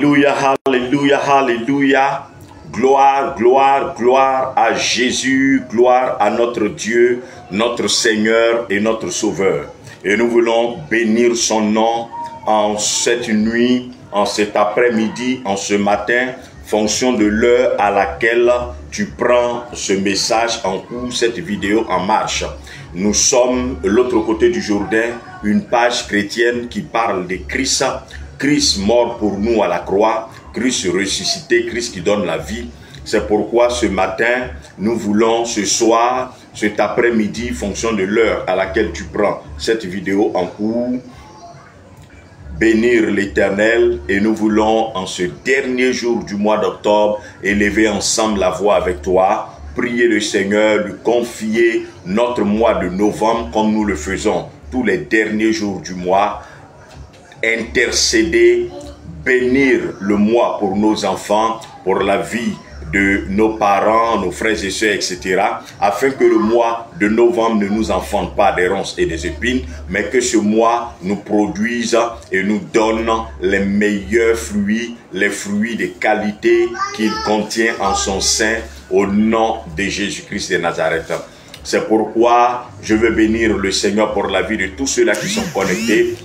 Alléluia, alléluia, alléluia. Gloire, gloire, gloire à Jésus, gloire à notre Dieu, notre Seigneur et notre Sauveur. Et nous voulons bénir son nom en cette nuit, en cet après-midi, en ce matin, fonction de l'heure à laquelle tu prends ce message en cours, cette vidéo en marche. Nous sommes de l'autre côté du Jourdain, une page chrétienne qui parle de Christ. Christ mort pour nous à la croix, Christ ressuscité, Christ qui donne la vie. C'est pourquoi ce matin, nous voulons ce soir, cet après-midi, fonction de l'heure à laquelle tu prends cette vidéo en cours, bénir l'Éternel, et nous voulons en ce dernier jour du mois d'octobre élever ensemble la voix avec toi, prier le Seigneur, lui confier notre mois de novembre comme nous le faisons tous les derniers jours du mois, intercéder, bénir le mois pour nos enfants, pour la vie de nos parents, nos frères et sœurs, etc. afin que le mois de novembre ne nous enfante pas des ronces et des épines, mais que ce mois nous produise et nous donne les meilleurs fruits, les fruits de qualité qu'il contient en son sein, au nom de Jésus-Christ de Nazareth. C'est pourquoi je veux bénir le Seigneur pour la vie de tous ceux-là qui sont connectés,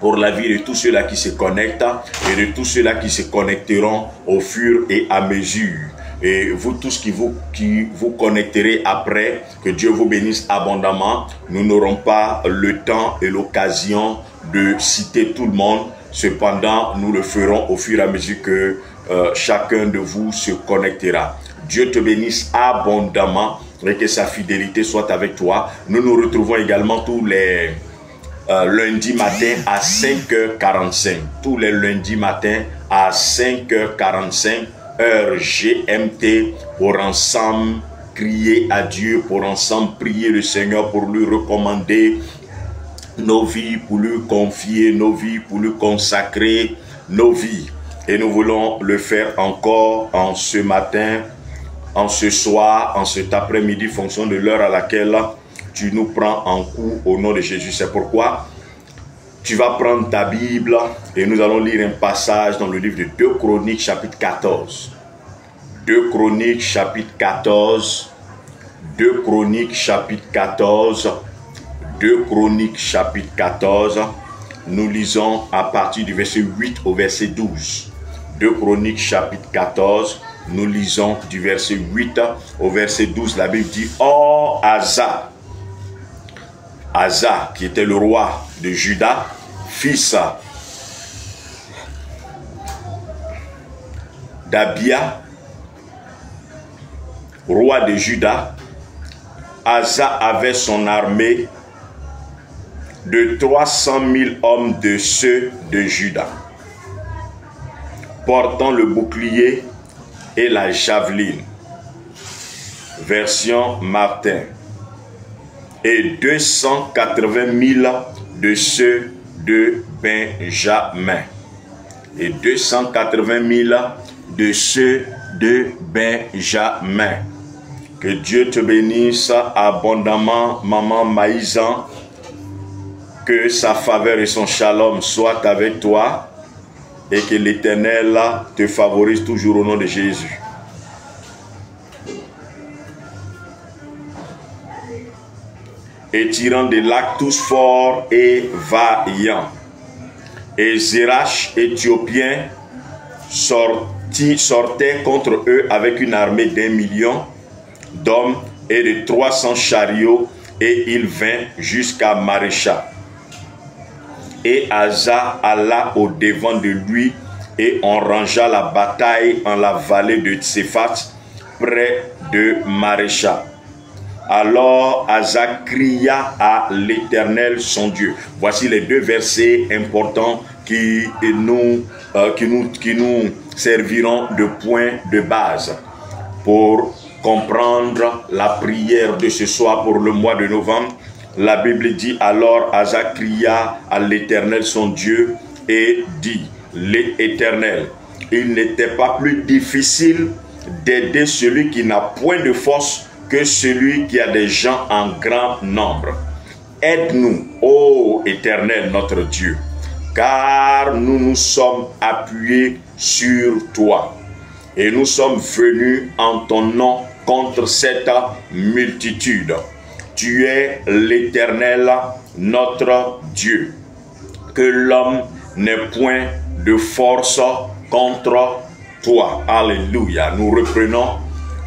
pour la vie de tous ceux-là qui se connectent et de tous ceux-là qui se connecteront au fur et à mesure. Et vous tous qui vous connecterez après, que Dieu vous bénisse abondamment. Nous n'aurons pas le temps et l'occasion de citer tout le monde. Cependant, nous le ferons au fur et à mesure que chacun de vous se connectera. Dieu te bénisse abondamment et que sa fidélité soit avec toi. Nous nous retrouvons également tous les lundi matin à 5h45. Tous les lundis matins à 5h45, heure GMT, pour ensemble crier à Dieu, pour ensemble prier le Seigneur, pour lui recommander nos vies, pour lui confier nos vies, pour lui consacrer nos vies. Et nous voulons le faire encore en ce matin, en ce soir, en cet après-midi, fonction de l'heure à laquelle tu nous prends en cours au nom de Jésus. C'est pourquoi tu vas prendre ta Bible et nous allons lire un passage dans le livre de 2 Chroniques chapitre 14. 2 Chroniques chapitre 14. 2 Chroniques chapitre 14. 2 Chroniques chapitre 14. Nous lisons à partir du verset 8 au verset 12. 2 Chroniques chapitre 14. Nous lisons du verset 8 au verset 12. La Bible dit: Or Asa, qui était le roi de Juda, fils d'Abia, roi de Juda, Asa avait son armée de 300 000 hommes de ceux de Juda, portant le bouclier et la javeline, version Martin, et 280 000 de ceux de Benjamin. Et 280 000 de ceux de Benjamin. Que Dieu te bénisse abondamment, maman Maïsan. Que sa faveur et son shalom soient avec toi. Et que l'Éternel te favorise toujours au nom de Jésus. Et tirant des lacs tous forts et vaillants. Et Zérach, Éthiopien, sortait contre eux avec une armée d'1 million d'hommes et de 300 chariots, et il vint jusqu'à Marécha. Et Asa alla au devant de lui, et on rangea la bataille en la vallée de Tséphat, près de Marécha. Alors Asa cria à l'Éternel son Dieu. Voici les deux versets importants qui nous serviront de point de base pour comprendre la prière de ce soir pour le mois de novembre. La Bible dit: alors Asa cria à l'Éternel son Dieu et dit: l'Éternel, il n'était pas plus difficile d'aider celui qui n'a point de force que celui qui a des gens en grand nombre. Aide-nous, ô Éternel notre Dieu, car nous nous sommes appuyés sur toi. Et nous sommes venus en ton nom contre cette multitude. Tu es l'Éternel, notre Dieu. Que l'homme n'ait point de force contre toi. Alléluia. Nous reprenons.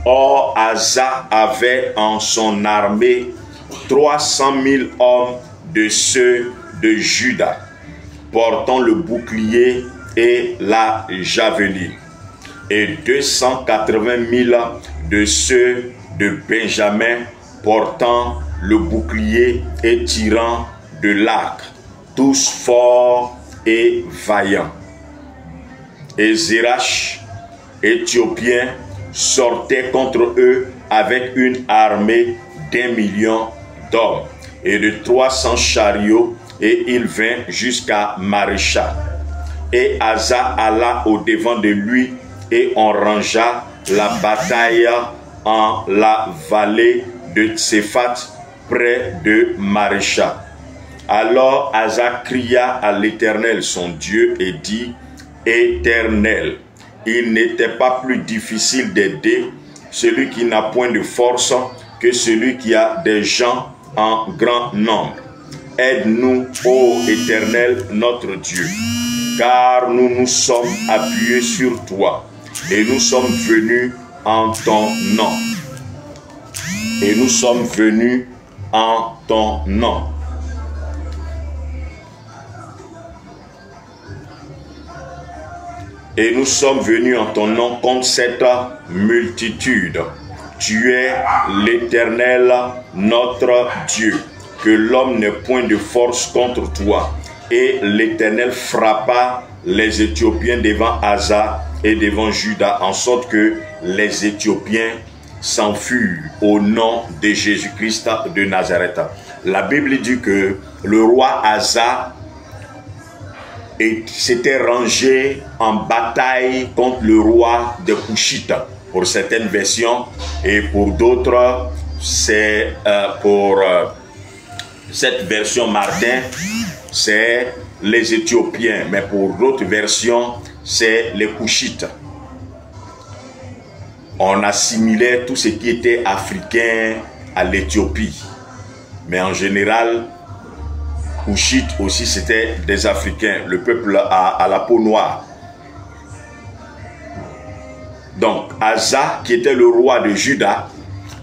Or, Asa avait en son armée 300 000 hommes de ceux de Juda, portant le bouclier et la javeline, et 280 000 de ceux de Benjamin, portant le bouclier et tirant de l'arc, tous forts et vaillants. Et Zérach, Éthiopien, sortait contre eux avec une armée d'1 million d'hommes et de 300 chariots, et il vint jusqu'à Marécha. Et Asa alla au-devant de lui, et on rangea la bataille en la vallée de Tséphat, près de Marécha. Alors Asa cria à l'Éternel son Dieu et dit: Éternel, il n'était pas plus difficile d'aider celui qui n'a point de force que celui qui a des gens en grand nombre. Aide-nous, ô Éternel, notre Dieu, car nous nous sommes appuyés sur toi, et nous sommes venus en ton nom. Et nous sommes venus en ton nom. Et nous sommes venus en ton nom contre cette multitude. Tu es l'Éternel, notre Dieu. Que l'homme n'ait point de force contre toi. Et l'Éternel frappa les Éthiopiens devant Asa et devant Juda, en sorte que les Éthiopiens s'enfuirent au nom de Jésus-Christ de Nazareth. La Bible dit que le roi Asa s'était rangé en bataille contre le roi de Couchite, pour certaines versions, et pour d'autres, c'est cette version Martin, c'est les Éthiopiens, mais pour d'autres versions, c'est les Couchites. On assimilait tout ce qui était africain à l'Éthiopie, mais en général, Couchites aussi c'était des Africains, le peuple à la peau noire. Donc Asa, qui était le roi de Juda,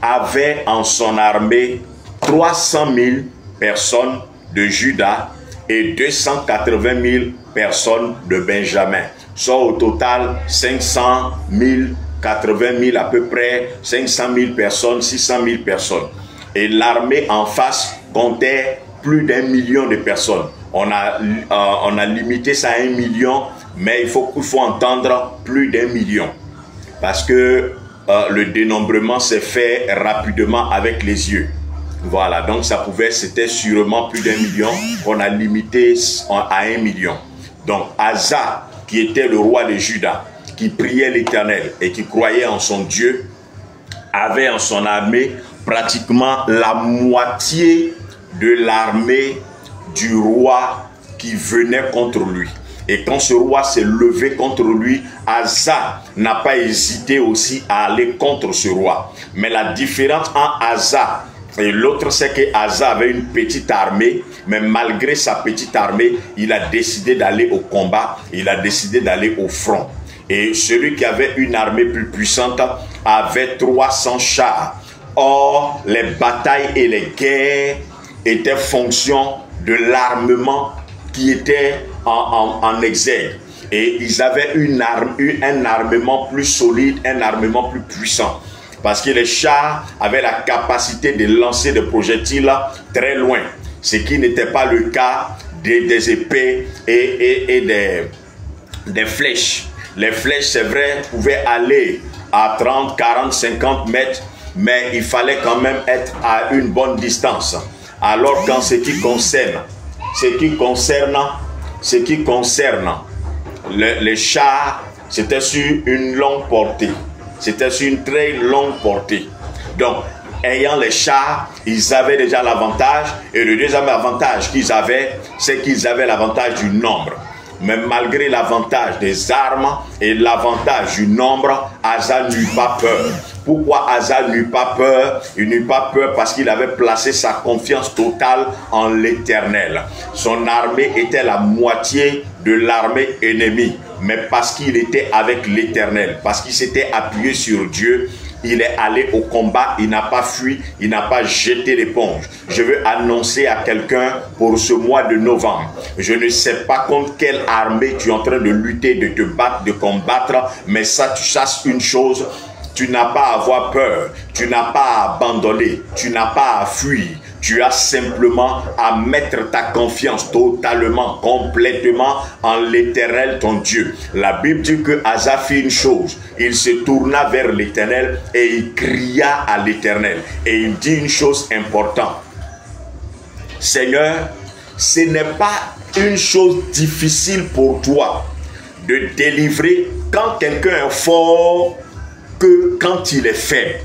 avait en son armée 300 000 personnes de Juda et 280 000 personnes de Benjamin, soit au total 500 000, 80 000 à peu près, 500 000 personnes, 600 000 personnes. Et l'armée en face comptait plus d'1 million de personnes. On a limité ça à 1 million, mais il faut entendre plus d'1 million. Parce que le dénombrement s'est fait rapidement avec les yeux. Voilà, donc c'était sûrement plus d'1 million qu'on a limité à 1 million. Donc Asa, qui était le roi de Juda, qui priait l'Éternel et qui croyait en son Dieu, avait en son armée pratiquement la moitié de l'armée du roi qui venait contre lui. Et quand ce roi s'est levé contre lui, Asa n'a pas hésité aussi à aller contre ce roi. Mais la différence entre Asa et l'autre, c'est que Asa avait une petite armée, mais malgré sa petite armée, il a décidé d'aller au combat, il a décidé d'aller au front. Et celui qui avait une armée plus puissante avait 300 chars. Or, les batailles et les guerres étaient fonction de l'armement qui était en exergue. Et ils avaient un armement plus solide, un armement plus puissant. Parce que les chars avaient la capacité de lancer des projectiles très loin. Ce qui n'était pas le cas des épées et des flèches. Les flèches, c'est vrai, pouvaient aller à 30, 40, 50 mètres, mais il fallait quand même être à une bonne distance. Alors qu'en ce qui concerne les chars, c'était sur une longue portée. C'était sur une très longue portée. Donc, ayant les chars, ils avaient déjà l'avantage. Et le deuxième avantage qu'ils avaient, c'est qu'ils avaient l'avantage du nombre. Mais malgré l'avantage des armes et l'avantage du nombre, Asa n'eut pas peur. Pourquoi Asa n'eut pas peur? Il n'eut pas peur parce qu'il avait placé sa confiance totale en l'Éternel. Son armée était la moitié de l'armée ennemie. Mais parce qu'il était avec l'Éternel, parce qu'il s'était appuyé sur Dieu, il est allé au combat, il n'a pas fui, il n'a pas jeté l'éponge. Je veux annoncer à quelqu'un pour ce mois de novembre, je ne sais pas contre quelle armée tu es en train de lutter, de te battre, de combattre, mais ça, tu saches une chose, tu n'as pas à avoir peur, tu n'as pas à abandonner, tu n'as pas à fuir. Tu as simplement à mettre ta confiance totalement, complètement en l'Éternel, ton Dieu. La Bible dit que Asa fit une chose. Il se tourna vers l'Éternel et il cria à l'Éternel. Et il dit une chose importante. Seigneur, ce n'est pas une chose difficile pour toi de délivrer quand quelqu'un est fort que quand il est faible.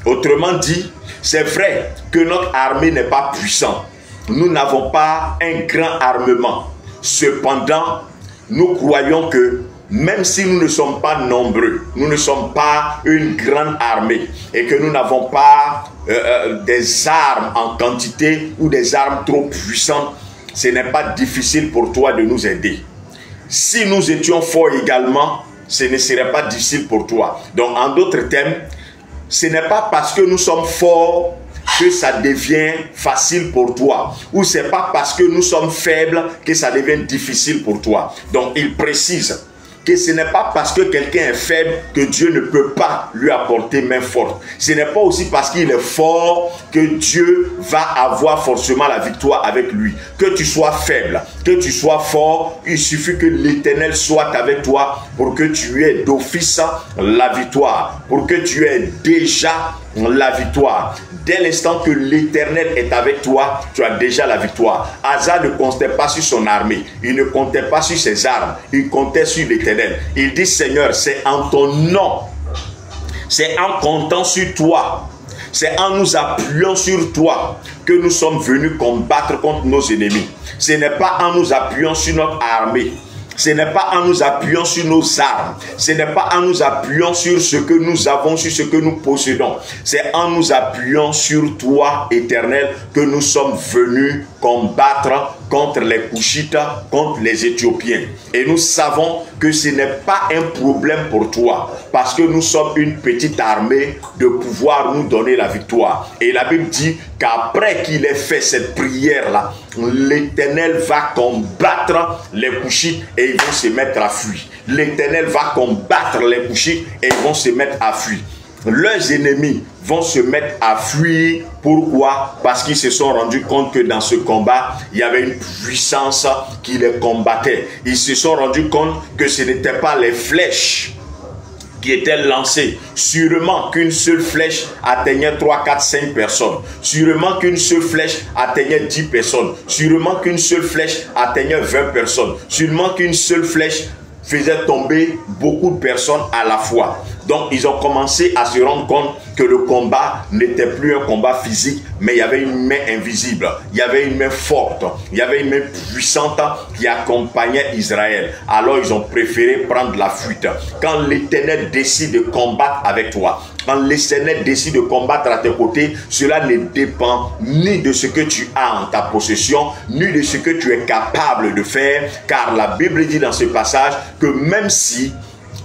Autrement dit, c'est vrai que notre armée n'est pas puissante. Nous n'avons pas un grand armement. Cependant, nous croyons que même si nous ne sommes pas nombreux, nous ne sommes pas une grande armée et que nous n'avons pas des armes en quantité ou des armes trop puissantes, ce n'est pas difficile pour toi de nous aider. Si nous étions forts également, ce ne serait pas difficile pour toi. Donc, en d'autres termes, ce n'est pas parce que nous sommes forts que ça devient facile pour toi. Ou ce n'est pas parce que nous sommes faibles que ça devient difficile pour toi. Donc, il précise que ce n'est pas parce que quelqu'un est faible que Dieu ne peut pas lui apporter main forte. Ce n'est pas aussi parce qu'il est fort que Dieu va avoir forcément la victoire avec lui. Que tu sois faible, que tu sois fort, il suffit que l'Éternel soit avec toi pour que tu aies d'office la victoire, pour que tu aies déjà la victoire. Dès l'instant que l'Éternel est avec toi, tu as déjà la victoire. Asa ne comptait pas sur son armée, il ne comptait pas sur ses armes, il comptait sur l'Éternel. Il dit, Seigneur, c'est en ton nom, c'est en comptant sur toi, c'est en nous appuyant sur toi que nous sommes venus combattre contre nos ennemis. Ce n'est pas en nous appuyant sur notre armée, ce n'est pas en nous appuyant sur nos armes, ce n'est pas en nous appuyant sur ce que nous avons, sur ce que nous possédons. C'est en nous appuyant sur toi, Éternel, que nous sommes venus combattre contre les Couchites, contre les Éthiopiens. Et nous savons que ce n'est pas un problème pour toi, parce que nous sommes une petite armée de pouvoir nous donner la victoire. Et la Bible dit qu'après qu'il ait fait cette prière-là, l'Éternel va combattre les Couchites et ils vont se mettre à fuir. L'Éternel va combattre les Couchites et ils vont se mettre à fuir. Leurs ennemis vont se mettre à fuir. Pourquoi? Parce qu'ils se sont rendus compte que dans ce combat, il y avait une puissance qui les combattait. Ils se sont rendus compte que ce n'étaient pas les flèches qui étaient lancées. Sûrement qu'une seule flèche atteignait 3, 4, 5 personnes. Sûrement qu'une seule flèche atteignait 10 personnes. Sûrement qu'une seule flèche atteignait 20 personnes. Sûrement qu'une seule flèche faisait tomber beaucoup de personnes à la fois. Donc, ils ont commencé à se rendre compte que le combat n'était plus un combat physique, mais il y avait une main invisible, il y avait une main forte, il y avait une main puissante qui accompagnait Israël. Alors, ils ont préféré prendre la fuite. Quand l'Éternel décide de combattre avec toi, quand l'Éternel décide de combattre à tes côtés, cela ne dépend ni de ce que tu as en ta possession, ni de ce que tu es capable de faire, car la Bible dit dans ce passage que même si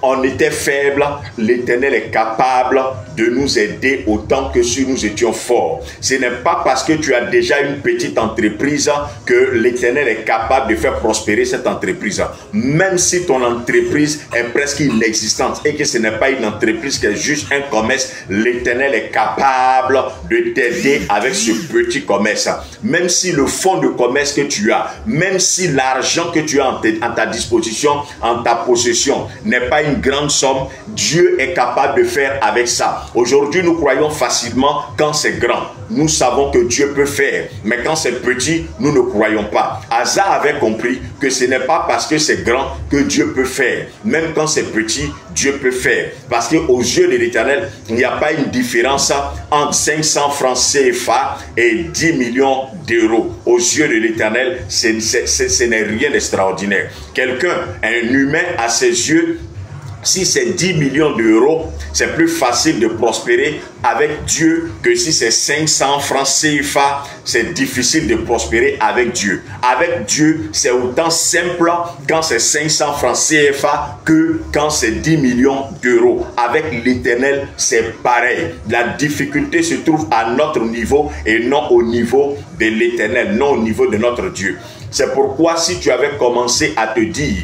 on était faible, l'Éternel est capable de nous aider autant que si nous étions forts. Ce n'est pas parce que tu as déjà une petite entreprise que l'Éternel est capable de faire prospérer cette entreprise. Même si ton entreprise est presque inexistante et que ce n'est pas une entreprise qui est juste un commerce, l'Éternel est capable de t'aider avec ce petit commerce. Même si le fonds de commerce que tu as, même si l'argent que tu as en ta disposition, en ta possession, n'est pas une grande somme, Dieu est capable de faire avec ça. Aujourd'hui, nous croyons facilement quand c'est grand. Nous savons que Dieu peut faire, mais quand c'est petit, nous ne croyons pas. Asa avait compris que ce n'est pas parce que c'est grand que Dieu peut faire. Même quand c'est petit, Dieu peut faire. Parce qu'aux yeux de l'Éternel, il n'y a pas une différence entre 500 francs CFA et 10 millions d'euros. Aux yeux de l'Éternel, ce n'est rien d'extraordinaire. Quelqu'un, un humain à ses yeux, si c'est 10 millions d'euros, c'est plus facile de prospérer avec Dieu que si c'est 500 francs CFA, c'est difficile de prospérer avec Dieu. Avec Dieu, c'est autant simple quand c'est 500 francs CFA que quand c'est 10 millions d'euros. Avec l'Éternel, c'est pareil. La difficulté se trouve à notre niveau et non au niveau de l'Éternel, non au niveau de notre Dieu. C'est pourquoi si tu avais commencé à te dire,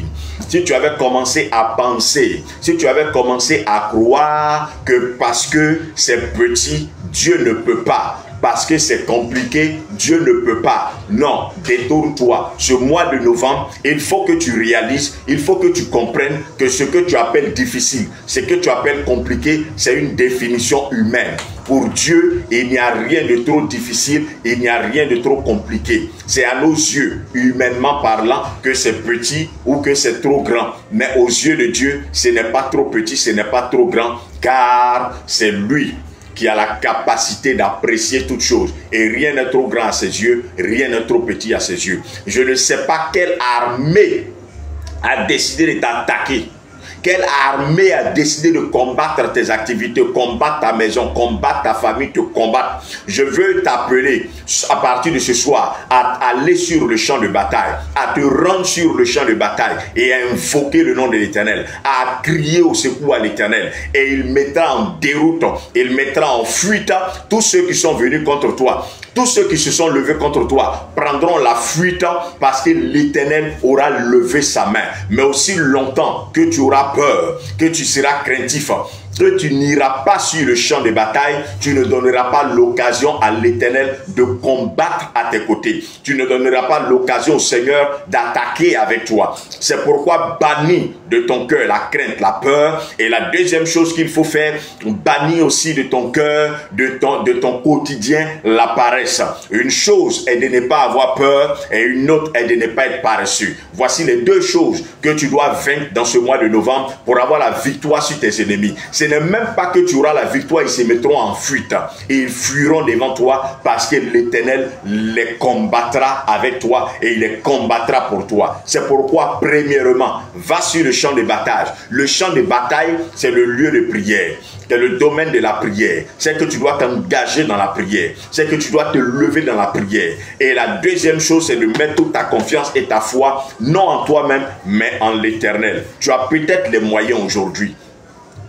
si tu avais commencé à penser, si tu avais commencé à croire que parce que c'est petit, Dieu ne peut pas, parce que c'est compliqué, Dieu ne peut pas. Non, détourne-toi. Ce mois de novembre, il faut que tu réalises, il faut que tu comprennes que ce que tu appelles difficile, ce que tu appelles compliqué, c'est une définition humaine. Pour Dieu, il n'y a rien de trop difficile, il n'y a rien de trop compliqué. C'est à nos yeux, humainement parlant, que c'est petit ou que c'est trop grand. Mais aux yeux de Dieu, ce n'est pas trop petit, ce n'est pas trop grand, car c'est lui qui a la capacité d'apprécier toutes choses. Et rien n'est trop grand à ses yeux, rien n'est trop petit à ses yeux. Je ne sais pas quelle armée a décidé de t'attaquer. Quelle armée a décidé de combattre tes activités, combattre ta maison, combattre ta famille, te combattre. Je veux t'appeler à partir de ce soir à aller sur le champ de bataille, à te rendre sur le champ de bataille et à invoquer le nom de l'Éternel, à crier au secours à l'Éternel. Et il mettra en déroute, il mettra en fuite tous ceux qui sont venus contre toi. Tous ceux qui se sont levés contre toi prendront la fuite parce que l'Éternel aura levé sa main. Mais aussi longtemps que tu auras peur, que tu seras craintif, que tu n'iras pas sur le champ de bataille, tu ne donneras pas l'occasion à l'Éternel de combattre à tes côtés. Tu ne donneras pas l'occasion au Seigneur d'attaquer avec toi. C'est pourquoi bannis de ton cœur la crainte, la peur. Et la deuxième chose qu'il faut faire, bannis aussi de ton cœur, de ton quotidien, la paresse. Une chose est de ne pas avoir peur et une autre est de ne pas être paresseux. Voici les deux choses que tu dois vaincre dans ce mois de novembre pour avoir la victoire sur tes ennemis. Ce n'est même pas que tu auras la victoire, ils se mettront en fuite. Et ils fuiront devant toi parce que l'Éternel les combattra avec toi et il les combattra pour toi. C'est pourquoi, premièrement, va sur le champ de bataille. Le champ de bataille, c'est le lieu de prière. C'est le domaine de la prière. C'est que tu dois t'engager dans la prière. C'est que tu dois te lever dans la prière. Et la deuxième chose, c'est de mettre toute ta confiance et ta foi, non en toi-même, mais en l'Éternel. Tu as peut-être les moyens aujourd'hui.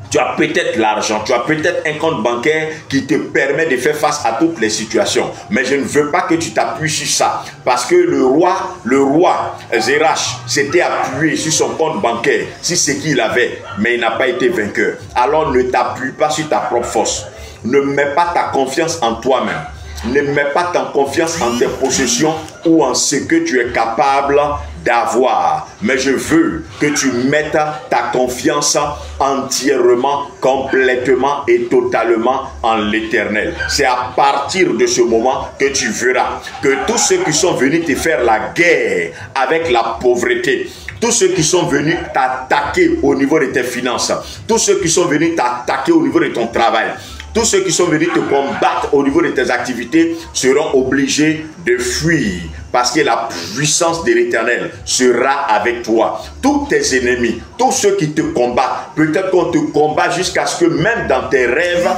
Tu as peut-être l'argent, tu as peut-être un compte bancaire qui te permet de faire face à toutes les situations. Mais je ne veux pas que tu t'appuies sur ça. Parce que le roi Zérach s'était appuyé sur son compte bancaire, sur ce qu'il avait, mais il n'a pas été vainqueur. Alors ne t'appuie pas sur ta propre force. Ne mets pas ta confiance en toi-même. Ne mets pas ta confiance en tes possessions ou en ce que tu es capable d'avoir. Mais je veux que tu mettes ta confiance entièrement, complètement et totalement en l'Éternel. C'est à partir de ce moment que tu verras que tous ceux qui sont venus te faire la guerre avec la pauvreté, tous ceux qui sont venus t'attaquer au niveau de tes finances, tous ceux qui sont venus t'attaquer au niveau de ton travail, tous ceux qui sont venus te combattre au niveau de tes activités seront obligés de fuir parce que la puissance de l'Éternel sera avec toi. Tous tes ennemis, tous ceux qui te combattent, peut-être qu'on te combat jusqu'à ce que même dans tes rêves,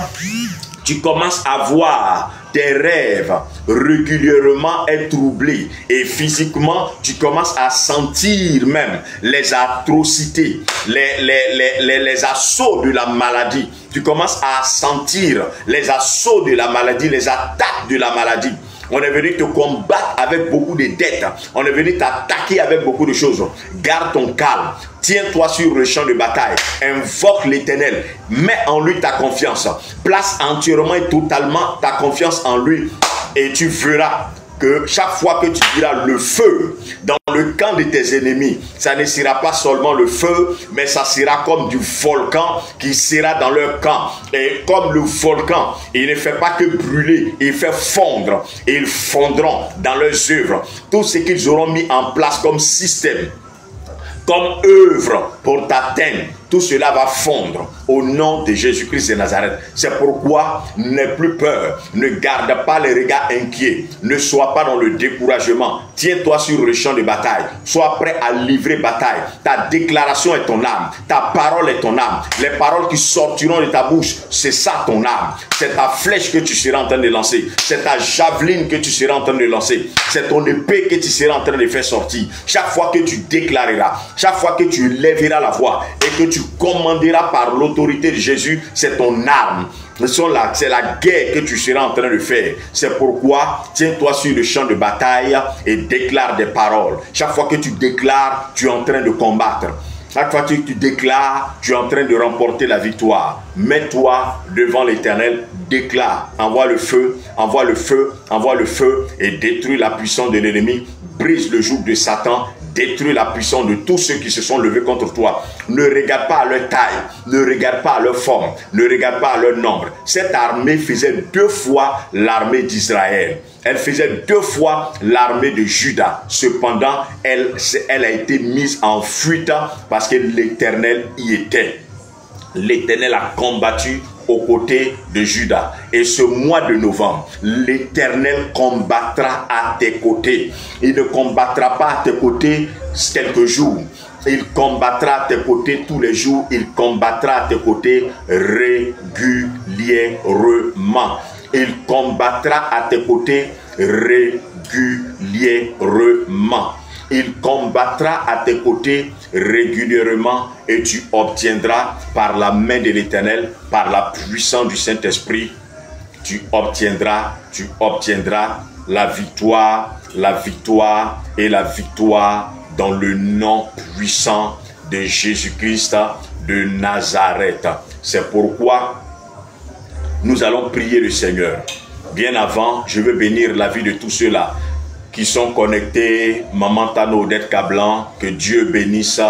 tu commences à voir tes rêves régulièrement être troublés et physiquement tu commences à sentir même les atrocités, les assauts de la maladie. Tu commences à sentir les assauts de la maladie, les attaques de la maladie. On est venu te combattre avec beaucoup de dettes. On est venu t'attaquer avec beaucoup de choses. Garde ton calme. Tiens-toi sur le champ de bataille. Invoque l'Éternel. Mets en lui ta confiance. Place entièrement et totalement ta confiance en lui. Et tu verras que chaque fois que tu diras le feu dans le camp de tes ennemis, ça ne sera pas seulement le feu, mais ça sera comme du volcan qui sera dans leur camp. Et comme le volcan, il ne fait pas que brûler, il fait fondre. Et ils fondront dans leurs œuvres tout ce qu'ils auront mis en place comme système, comme œuvre pour t'atteindre. Tout cela va fondre au nom de Jésus-Christ de Nazareth. C'est pourquoi n'aie plus peur, ne garde pas les regards inquiets, ne sois pas dans le découragement. Tiens-toi sur le champ de bataille, sois prêt à livrer bataille. Ta déclaration est ton âme, ta parole est ton âme. Les paroles qui sortiront de ta bouche, c'est ça ton âme. C'est ta flèche que tu seras en train de lancer, c'est ta javeline que tu seras en train de lancer, c'est ton épée que tu seras en train de faire sortir. Chaque fois que tu déclareras, chaque fois que tu lèveras la voix et que tu commanderas par l'autorité de Jésus, c'est ton arme. C'est la guerre que tu seras en train de faire. C'est pourquoi tiens-toi sur le champ de bataille et déclare des paroles. Chaque fois que tu déclares, tu es en train de combattre. Chaque fois que tu déclares, tu es en train de remporter la victoire. Mets-toi devant l'Éternel, déclare, envoie le feu, envoie le feu, envoie le feu et détruis la puissance de l'ennemi, brise le joug de Satan, détruis la puissance de tous ceux qui se sont levés contre toi. Ne regarde pas à leur taille, ne regarde pas à leur forme, ne regarde pas à leur nombre. Cette armée faisait 2 fois l'armée d'Israël. Elle faisait 2 fois l'armée de Juda. Cependant, elle a été mise en fuite parce que l'Éternel y était. L'Éternel a combattu aux côtés de Juda. Et ce mois de novembre, l'Éternel combattra à tes côtés. Il ne combattra pas à tes côtés quelques jours. Il combattra à tes côtés tous les jours. Il combattra à tes côtés régulièrement. Il combattra à tes côtés régulièrement. Il combattra à tes côtés régulièrement et tu obtiendras par la main de l'Éternel, par la puissance du Saint-Esprit, tu obtiendras la victoire et la victoire dans le nom puissant de Jésus-Christ de Nazareth. C'est pourquoi nous allons prier le Seigneur. Bien avant, je veux bénir la vie de tous ceux-là qui sont connectés. Maman Tano Odette Kablan, que Dieu bénisse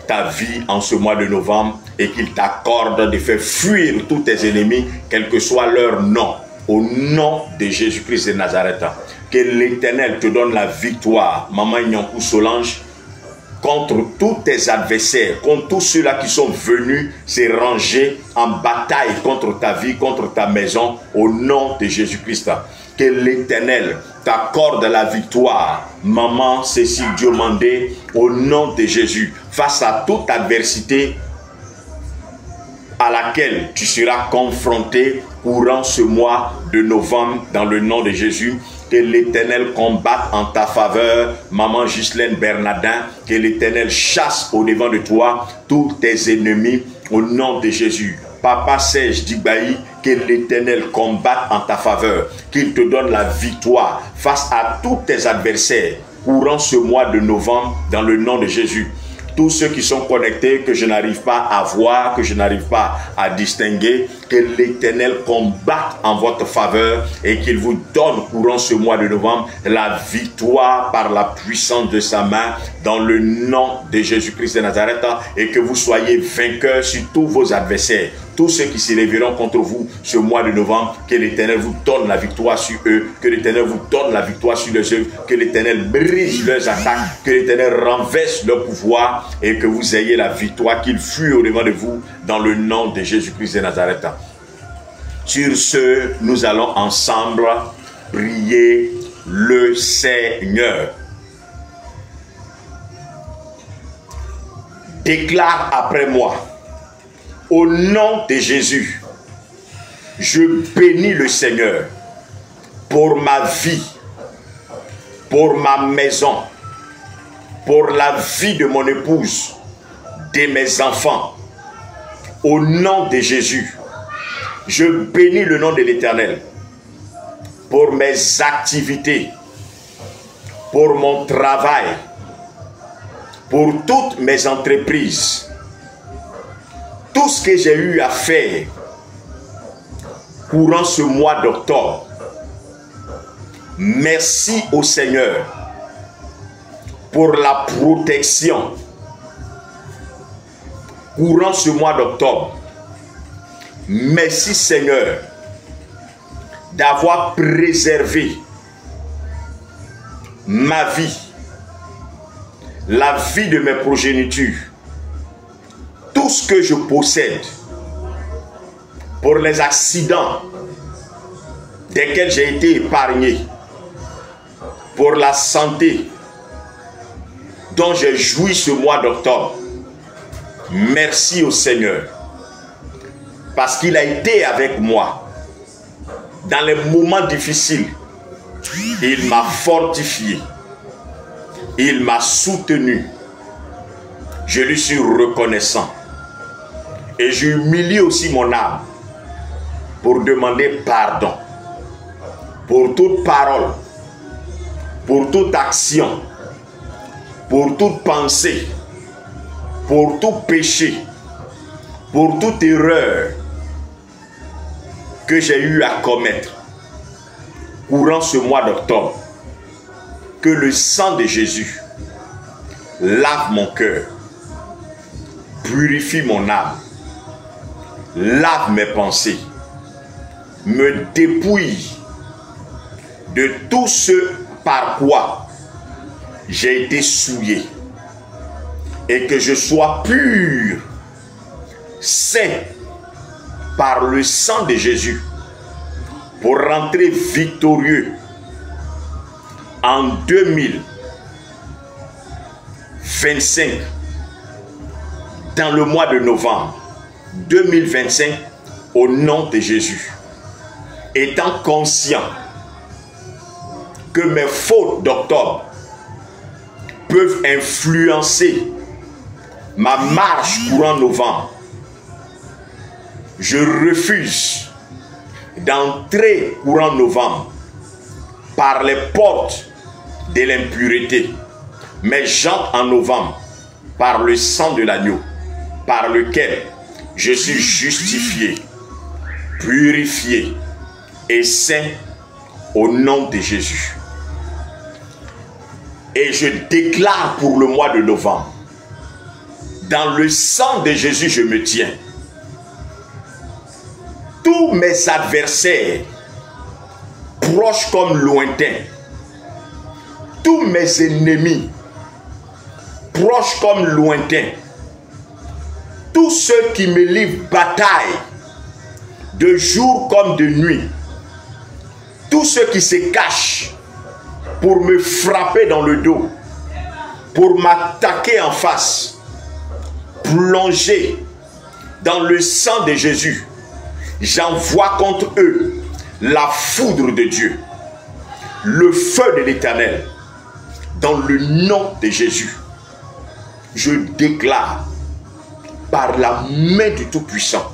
ta vie en ce mois de novembre et qu'il t'accorde de faire fuir tous tes ennemis, quel que soit leur nom, au nom de Jésus-Christ de Nazareth. Que l'Éternel te donne la victoire, Maman Nyankou Solange, contre tous tes adversaires, contre tous ceux-là qui sont venus se ranger en bataille contre ta vie, contre ta maison, au nom de Jésus-Christ. Que l'Éternel t'accorde la victoire, Maman Cécile Diomandé, au nom de Jésus, face à toute adversité à laquelle tu seras confronté courant ce mois de novembre, dans le nom de Jésus. Que l'Éternel combatte en ta faveur, Maman Ghislaine Bernardin. Que l'Éternel chasse au-devant de toi tous tes ennemis, au nom de Jésus. Papa Serge Digbaï, que l'Éternel combatte en ta faveur, qu'il te donne la victoire face à tous tes adversaires courant ce mois de novembre, dans le nom de Jésus. Tous ceux qui sont connectés, que je n'arrive pas à voir, que je n'arrive pas à distinguer, que l'Éternel combatte en votre faveur et qu'il vous donne courant ce mois de novembre la victoire par la puissance de sa main, dans le nom de Jésus-Christ de Nazareth, et que vous soyez vainqueurs sur tous vos adversaires. Tous ceux qui s'élèveront contre vous ce mois de novembre, que l'Éternel vous donne la victoire sur eux, que l'Éternel vous donne la victoire sur leurs œuvres, que l'Éternel brise leurs attaques, que l'Éternel renverse leur pouvoir et que vous ayez la victoire, qu'il fuit au-devant de vous, dans le nom de Jésus-Christ de Nazareth. Sur ce, nous allons ensemble prier le Seigneur. Déclare après moi. Au nom de Jésus, je bénis le Seigneur pour ma vie, pour ma maison, pour la vie de mon épouse, de mes enfants. Au nom de Jésus, je bénis le nom de l'Éternel pour mes activités, pour mon travail, pour toutes mes entreprises. Tout ce que j'ai eu à faire courant ce mois d'octobre, Merci au Seigneur pour la protection courant ce mois d'octobre. Merci Seigneur d'avoir préservé ma vie, la vie de mes progénitures, tout ce que je possède, pour les accidents desquels j'ai été épargné, pour la santé dont j'ai joui ce mois d'octobre. Merci au Seigneur, parce qu'il a été avec moi dans les moments difficiles. Il m'a fortifié, il m'a soutenu. Je lui suis reconnaissant et j'humilie aussi mon âme pour demander pardon pour toute parole, pour toute action, pour toute pensée, pour tout péché, pour toute erreur que j'ai eu à commettre courant ce mois d'octobre. Que le sang de Jésus lave mon cœur, purifie mon âme, lave mes pensées, me dépouille de tout ce par quoi j'ai été souillé, et que je sois pur, saint par le sang de Jésus, pour rentrer victorieux en 2025, dans le mois de novembre 2025, au nom de Jésus, étant conscient que mes fautes d'octobre peuvent influencer ma marche courant novembre. Je refuse d'entrer courant novembre par les portes de l'impureté, mais j'entre en novembre par le sang de l'agneau, par lequel je suis justifié, purifié et saint au nom de Jésus. Et je déclare pour le mois de novembre, dans le sang de Jésus je me tiens. Tous mes adversaires, proches comme lointains, tous mes ennemis, proches comme lointains, tous ceux qui me livrent bataille, de jour comme de nuit, tous ceux qui se cachent pour me frapper dans le dos, pour m'attaquer en face, plongés dans le sang de Jésus, j'envoie contre eux la foudre de Dieu, le feu de l'Éternel, dans le nom de Jésus. Je déclare par la main du Tout-Puissant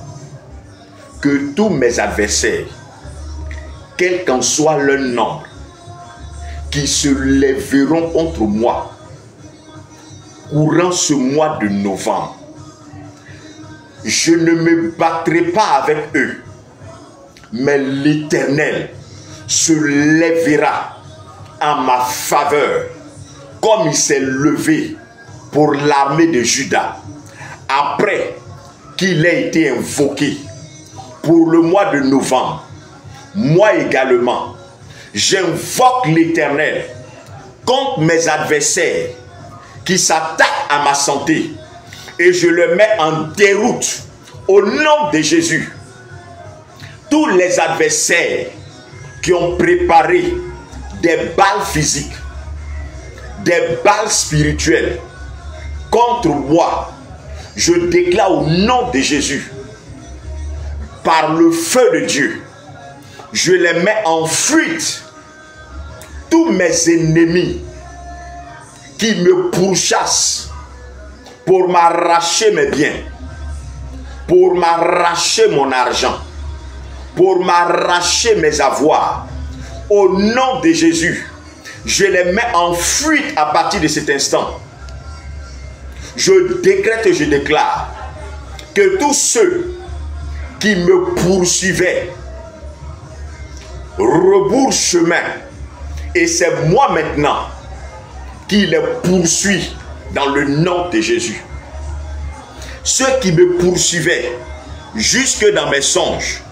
que tous mes adversaires, quel qu'en soit leur nombre, qui se lèveront contre moi courant ce mois de novembre, je ne me battrai pas avec eux, mais l'Éternel se lèvera en ma faveur, comme il s'est levé pour l'armée de Juda, après qu'il ait été invoqué pour le mois de novembre. Moi également, j'invoque l'Éternel contre mes adversaires qui s'attaquent à ma santé, et je le mets en déroute au nom de Jésus. Tous les adversaires qui ont préparé des balles physiques, des balles spirituelles contre moi, je déclare au nom de Jésus, par le feu de Dieu, je les mets en fuite. Tous mes ennemis qui me pourchassent pour m'arracher mes biens, pour m'arracher mon argent, pour m'arracher mes avoirs, au nom de Jésus, je les mets en fuite à partir de cet instant. Je décrète et je déclare que tous ceux qui me poursuivaient rebroussent chemin Et c'est moi maintenant qui les poursuis dans le nom de Jésus. Ceux qui me poursuivaient jusque dans mes songes,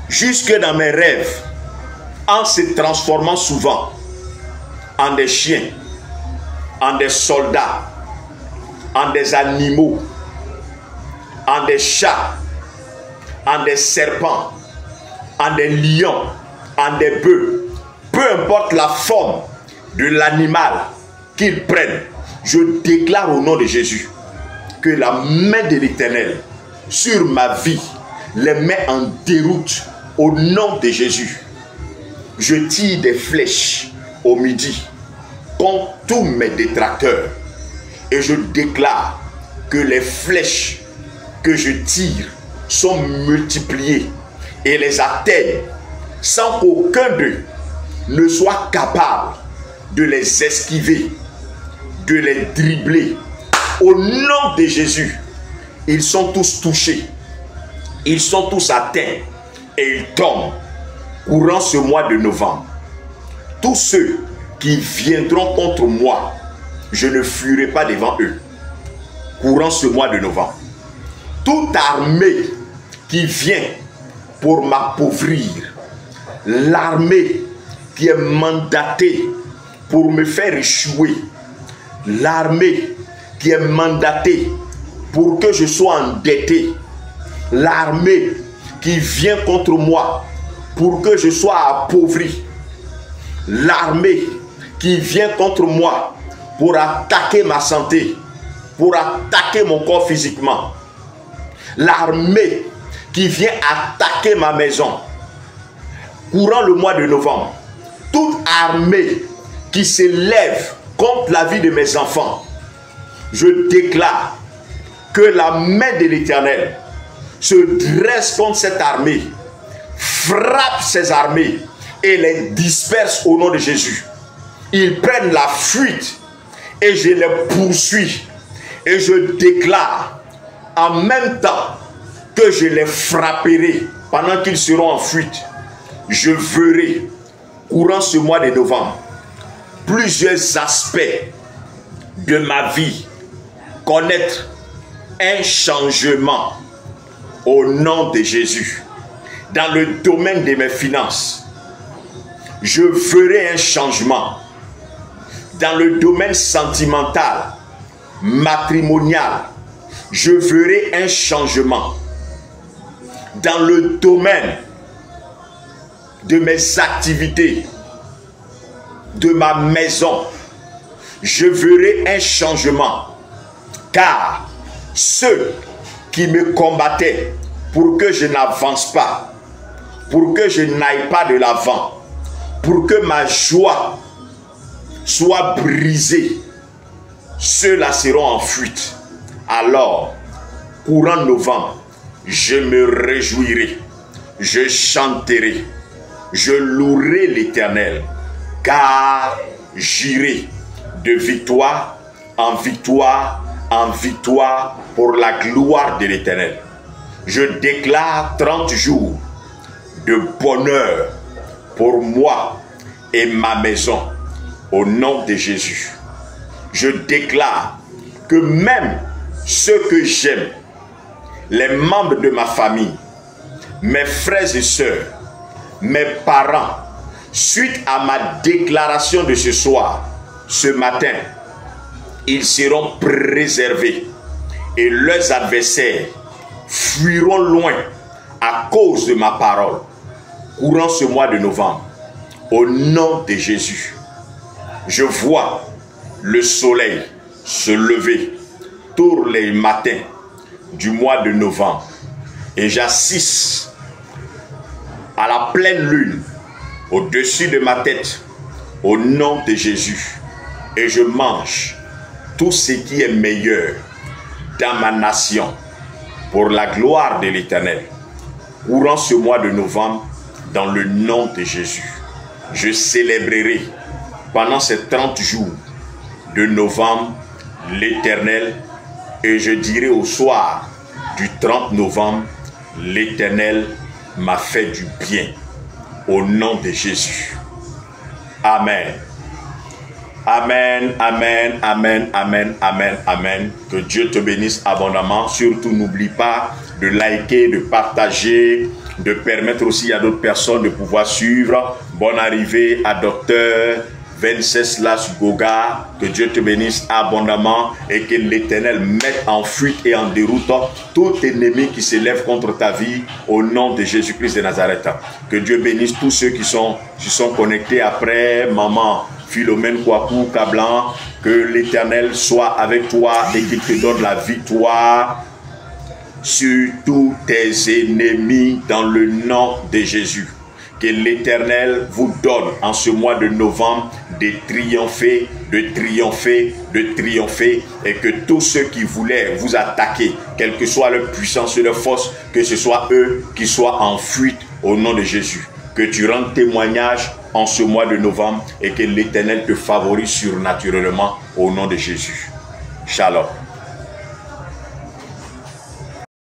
jusque dans mes rêves, en se transformant souvent en des chiens, en des soldats, en des animaux, en des chats, en des serpents, en des lions, en des bœufs, peu importe la forme de l'animal qu'ils prennent, je déclare au nom de Jésus que la main de l'Éternel sur ma vie les met en déroute au nom de Jésus. Je tire des flèches au midi contre tous mes détracteurs et je déclare que les flèches que je tire sont multipliées et les atteignent sans qu'aucun d'eux ne soit capable de les esquiver, de les dribbler. Au nom de Jésus, ils sont tous touchés, ils sont tous atteints et ils tombent courant ce mois de novembre. Tous ceux qui viendront contre moi, je ne fuirai pas devant eux courant ce mois de novembre. Toute armée qui vient pour m'appauvrir, l'armée qui est mandatée pour me faire échouer, l'armée qui est mandatée pour que je sois endetté, l'armée qui vient contre moi pour que je sois appauvri, l'armée qui vient contre moi pour attaquer ma santé, pour attaquer mon corps physiquement, l'armée qui vient attaquer ma maison courant le mois de novembre, toute armée qui s'élève contre la vie de mes enfants, je déclare que la main de l'Éternel se dresse contre cette armée, frappe ces armées et les disperse au nom de Jésus. Ils prennent la fuite et je les poursuis et je déclare en même temps que je les frapperai pendant qu'ils seront en fuite. Je verrai courant ce mois de novembre plusieurs aspects de ma vie connaître un changement au nom de Jésus. Dans le domaine de mes finances, je verrai un changement. Dans le domaine sentimental, matrimonial, je verrai un changement. Dans le domaine de mes activités, de ma maison, je verrai un changement. Car ceux qui me combattaient pour que je n'avance pas, pour que je n'aille pas de l'avant, pour que ma joie soit brisée, ceux-là seront en fuite. Alors, courant novembre, je me réjouirai, je chanterai, je louerai l'Éternel, car j'irai de victoire en victoire en victoire pour la gloire de l'Éternel. Je déclare 30 jours de bonheur pour moi et ma maison au nom de Jésus. Je déclare que même ceux que j'aime, les membres de ma famille, mes frères et sœurs, mes parents, suite à ma déclaration de ce soir, ce matin, ils seront préservés et leurs adversaires fuiront loin à cause de ma parole courant ce mois de novembre. Au nom de Jésus, je vois le soleil se lever tous les matins du mois de novembre et j'assiste à la pleine lune au-dessus de ma tête au nom de Jésus et je mange tout ce qui est meilleur dans ma nation pour la gloire de l'Éternel courant ce mois de novembre dans le nom de Jésus. Je célébrerai pendant ces 30 jours de novembre l'Éternel et je dirai au soir du 30 novembre, l'Éternel m'a fait du bien au nom de Jésus. Amen. Amen, amen, amen, amen, amen, amen. Que Dieu te bénisse abondamment. Surtout, n'oublie pas de liker, de partager, de permettre aussi à d'autres personnes de pouvoir suivre. Bonne arrivée à Docteur Venceslas Goga. Que Dieu te bénisse abondamment et que l'Éternel mette en fuite et en déroute tout ennemi qui s'élève contre ta vie au nom de Jésus-Christ de Nazareth. Que Dieu bénisse tous ceux qui sont connectés après maman Philomène Kouakou Kablan. Que l'Éternel soit avec toi et qu'il te donne la victoire sur tous tes ennemis dans le nom de Jésus. Que l'Éternel vous donne en ce mois de novembre de triompher, de triompher, de triompher, et que tous ceux qui voulaient vous attaquer, quelle que soit leur puissance et leur force, que ce soit eux qui soient en fuite au nom de Jésus. Que tu rendes témoignage en ce mois de novembre et que l'Éternel te favorise surnaturellement au nom de Jésus. Shalom.